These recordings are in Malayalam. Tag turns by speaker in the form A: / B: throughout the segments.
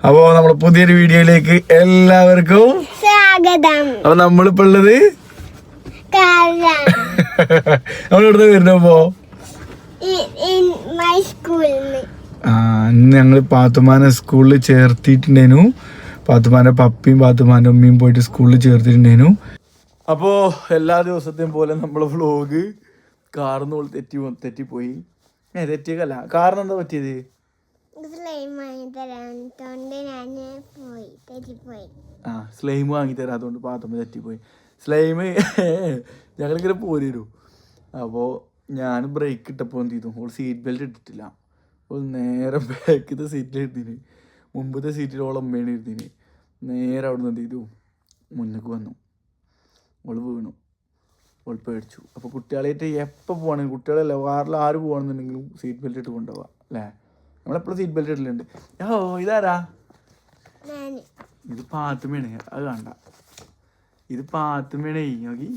A: അപ്പോ നമ്മുടെ പുതിയൊരു വീഡിയോയിലേക്ക് എല്ലാവർക്കും
B: സ്വാഗതം.
A: അപ്പൊ നമ്മളിപ്പോ ഉള്ളത് നമ്മളിവിടുന്ന് വരുന്നപ്പോ ഇന്ന് ഞങ്ങള് പാത്തുമാനെ സ്കൂളിൽ ചേർത്തിട്ടുണ്ടേനു. പാത്തുമാന്റെ പപ്പിയും പാത്തുമാന്റെ ഉമ്മയും പോയിട്ട് സ്കൂളിൽ ചേർത്തിട്ടുണ്ടേനു. അപ്പോ എല്ലാ ദിവസത്തെയും പോലെ നമ്മളെ വ്ളോഗ് കാർന്ന് തെറ്റിപ്പോയി. തെറ്റിയല്ല, കാറിന് എന്താ പറ്റിയത്? സ്ലൈം വാങ്ങി തരാത്തോണ്ട് പാത്തുമ്മ തെറ്റിപ്പോയി. സ്ലൈം ഞങ്ങളിങ്ങനെ പോരൂ. അപ്പോൾ ഞാൻ ബ്രേക്ക് ഇട്ടപ്പോൾ എന്ത് ചെയ്തു, ഓൾ സീറ്റ് ബെൽറ്റ് ഇട്ടിട്ടില്ല. അപ്പോൾ നേരെ ബാക്കിലത്തെ സീറ്റിൽ ഇരുത്തിന്, മുമ്പത്തെ സീറ്റിൽ ഓൾ അമ്മയാണ് ഇരുത്തിന്. നേരെ അവിടെ നിന്ന് എന്ത് ചെയ്തു, മുന്നേക്ക് വന്നു. ഓൾ വീണു, ഓൾ പേടിച്ചു. അപ്പോൾ കുട്ടികളായിട്ട് എപ്പോൾ പോകണമെങ്കിൽ, കുട്ടികളല്ല കാറിൽ ആര് പോകണമെന്നുണ്ടെങ്കിലും സീറ്റ് ബെൽറ്റ് ഇട്ട് കൊണ്ടുപോകാം അല്ലേ. നമ്മളെപ്പോഴും സീറ്റ് ബെൽറ്റ് ഇട്ടിട്ടുണ്ട്. ഇതാരാ? ഇത് പാത്തുമ്മയാണ്. അത് കണ്ട, ഇത് പാത്തുമ്മയാണ്. നോക്കി,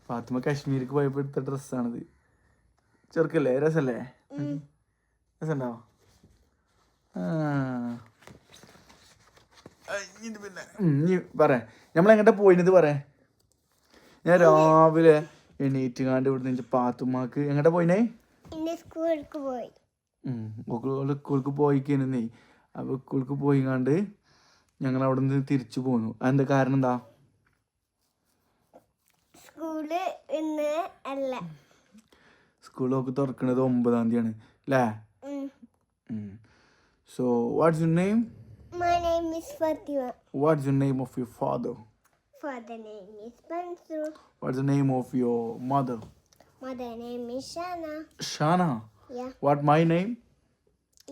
A: പാത്തുമ്മ കാശ്മീർക്ക് പോയപ്പോൾ എടുത്ത ഡ്രസ്സാണിത്. ചെറുക്കല്ലേ, രസല്ലേ? രസമുണ്ടോ? പിന്നെ ഇനി പറയാം നമ്മളെങ്ങോട്ടാ പോയിന്നത് പറയാം. ഞാൻ രാവിലെ എണീറ്റുകാണ്ട് ഇവിടെ നിന്ന് പാത്തുമ്മക്ക് എങ്ങോട്ടാ പോയിനേ? സ്കൂൾക്ക് പോയിക്കുന്നേ. അപ്പോൾ സ്കൂൾക്ക് പോയിക്കാണ്ട് ഞങ്ങൾ അവിടെ നിന്ന് തിരിച്ചു പോന്നു. അതിന്റെ കാരണം എന്താ? സ്കൂളൊക്കെ തുറക്കുന്നത് 9-ാം തീയതിയാണ് അല്ലേ? So what's your name?
B: My name is Fatima.
A: What's the name of your father?
B: Father name is Mansur.
A: What's the name of your mother?
B: Mother name is Shana.
A: Shana?
B: Yeah.
A: What my name?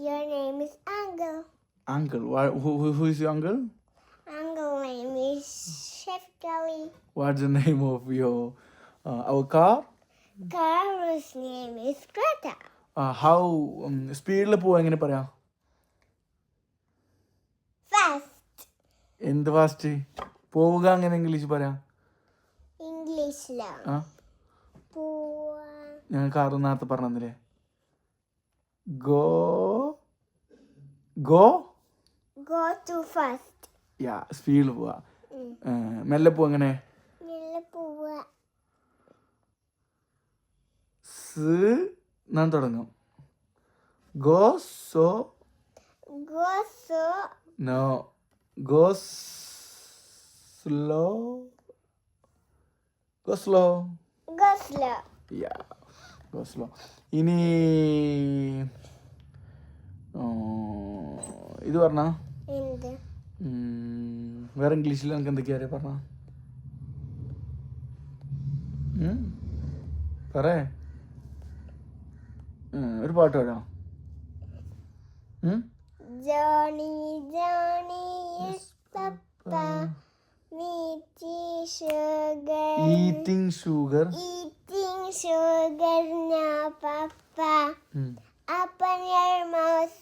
B: Your name is Uncle.
A: Uncle. Who is your uncle?
B: Uncle name is Chef Kelly.
A: What's the name of your our car?
B: Car's name is Greta.
A: How സ്പീഡിൽ പോവാ എങ്ങനെ പറയാം?
B: Fast.
A: എന്ത് ഫാസ്റ്റ്? പോവുക അങ്ങനെ ഇംഗ്ലീഷ് പറയാം.
B: ഇംഗ്ലീഷിലാണ്.
A: ഞാൻ കാറ് നേരത്തെ പറഞ്ഞില്ലേ? Go
B: too fast.
A: യാ, സ്പീഡിൽ പോവാ. മെല്ലെ പോവാ എങ്ങനെ?
B: മെല്ലെ പോവാ.
A: ഞാൻ തുടങ്ങും. Go so. No. Go slow. Yeah. Go slow. ഇനി ഇത് പറഞ്ഞ വേറെ ഇംഗ്ലീഷിൽ എനിക്ക് എന്തൊക്കെയാ അറിയാം പറഞ്ഞ പറേ. ഒരു പാട്ട് പാടാം.
B: Johnny is Papa eating sugar now, Papa. Open your mouth.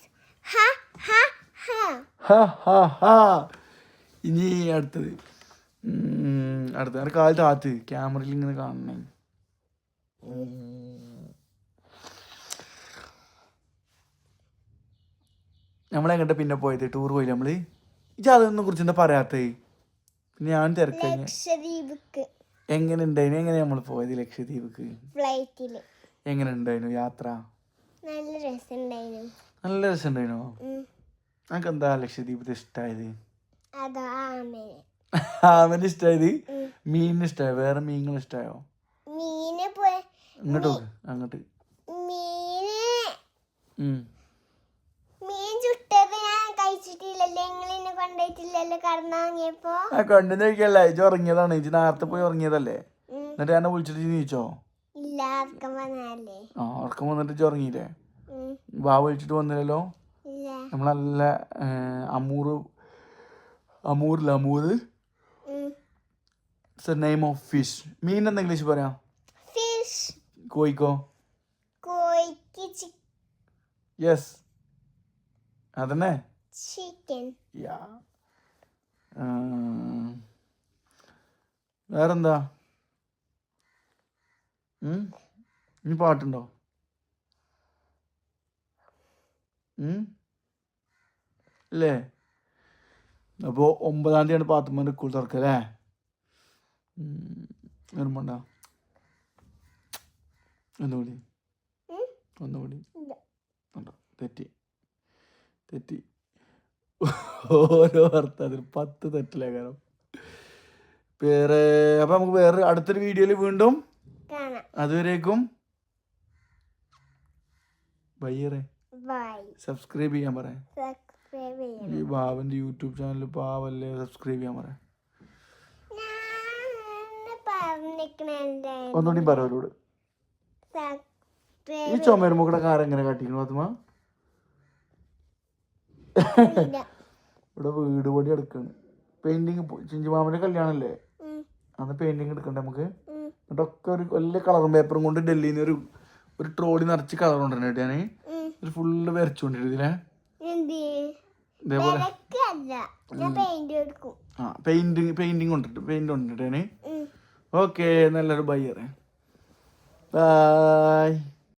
B: Ha ha ha.
A: Ha ha ha. ഇനി അടുത്തത് കാല് താത്ത് ക്യാമറയിൽ ഇങ്ങനെ കാണണേ. നമ്മളെങ്ങോട്ട് പിന്നെ പോയത്? ടൂർ പോയില്ല നമ്മള്. ഇജ്ജ് അതൊന്നും കുറിച്ച് എന്താ പറയാത്തേ? പിന്നെ ഞാൻ തിരക്കഴിഞ്ഞ എങ്ങനെ ഉണ്ടായിരുന്നു? എങ്ങനെ നമ്മൾ പോയത് ലക്ഷദ്വീപ്ക്ക്?
B: ഫ്ലൈറ്റില്.
A: എങ്ങനെ ഉണ്ടായിരുന്നു യാത്ര?
B: നല്ല രസമുണ്ടായിരുന്നു.
A: നല്ല രസമുണ്ടായിരുന്നോ? നമുക്ക് എന്താ ലക്ഷദ്വീപ് ഇഷ്ടമായത്? ആമന് ഇഷ്ടമായത്? മീനിന് ഇഷ്ടമായോ? വേറെ മീനുകൾ ഇഷ്ടമായോ? ഇങ്ങോട്ട് നോക്ക്, അങ്ങോട്ട്. കണ്ടെന്ന് കഴിക്കല്ല. ഇജ് ഉറങ്ങിയതാണ്. ഇജ് നേരത്തെ പോയി ഉറങ്ങിയതല്ലേ? എന്നിട്ട് എന്നെ വിളിച്ചിട്ട് നീച്ചോ? ഉറക്കം വന്നിട്ട് ഇജ് ഉറങ്ങിയില്ലേ? വാ വിളിച്ചിട്ട് വന്നില്ലല്ലോ. നമ്മളല്ല അമൂർ നെയിം ഓഫ് ഫിഷ്. മീൻ എന്താ ഇംഗ്ലീഷ് പറയാം? കോഴിക്കോ? യെസ്, അതന്നെ. യാ. വേറെന്താ? ഇനി പാട്ടുണ്ടോ? ഇല്ലേ? അപ്പോൾ 9-ാം തീയതിയാണ് പാത്തുമ്മൻ്റെ സ്കൂൾ തുറക്കല്ലേ? ഓർമ്മണ്ട? ഒന്നുകൂടി ഉണ്ടോ? തെറ്റി ഓരോ അർത്ഥത്തിൽ 10 തെറ്റില്ലേ കാരണം. വേറെ അപ്പം നമുക്ക് വേറെ അടുത്തൊരു വീഡിയോയിൽ വീണ്ടും
B: കാണാം.
A: അതുവരേക്കും ബൈ. സബ്സ്ക്രൈബ് ചെയ്യാൻ പറയാം.
B: സബ്സ്ക്രൈബ് ചെയ്യണം.
A: ഈ ബാബൻ്റെ യൂട്യൂബ് ചാനൽ പാവല്ലേ, സബ്സ്ക്രൈബ് ചെയ്യാൻ പറയാം. ഒന്നുകൂടി പറവരോട്. ഈ ചുമരുമ്പോ കൂടെ കാർ എങ്ങനെ കാട്ടിക്കണം പാത്തുമ്മ? ഇവിടെ വീട് പണി എടുക്കാണ്. പെയിന്റിങ് ചിഞ്ചുമാമന്റെ കല്യാണല്ലേ, അന്ന് പെയിന്റിങ് എടുക്കണ്ടേ നമുക്ക്? എന്നിട്ടൊക്കെ ഒരു വലിയ കളറും പേപ്പറും കൊണ്ട് ഡൽഹിയിൽ നിന്ന് ഒരു ട്രോളി നിറച്ച് കളർ കൊണ്ടുവരണേ ഞാൻ ഒരു ഫുള്ള് വരച്ചോണ്ടിരുന്നില്ലേ ഇതേപോലെ. പെയിന്റിങ് കൊണ്ടിട്ട്. ഓക്കെ, നല്ലൊരു ബൈ.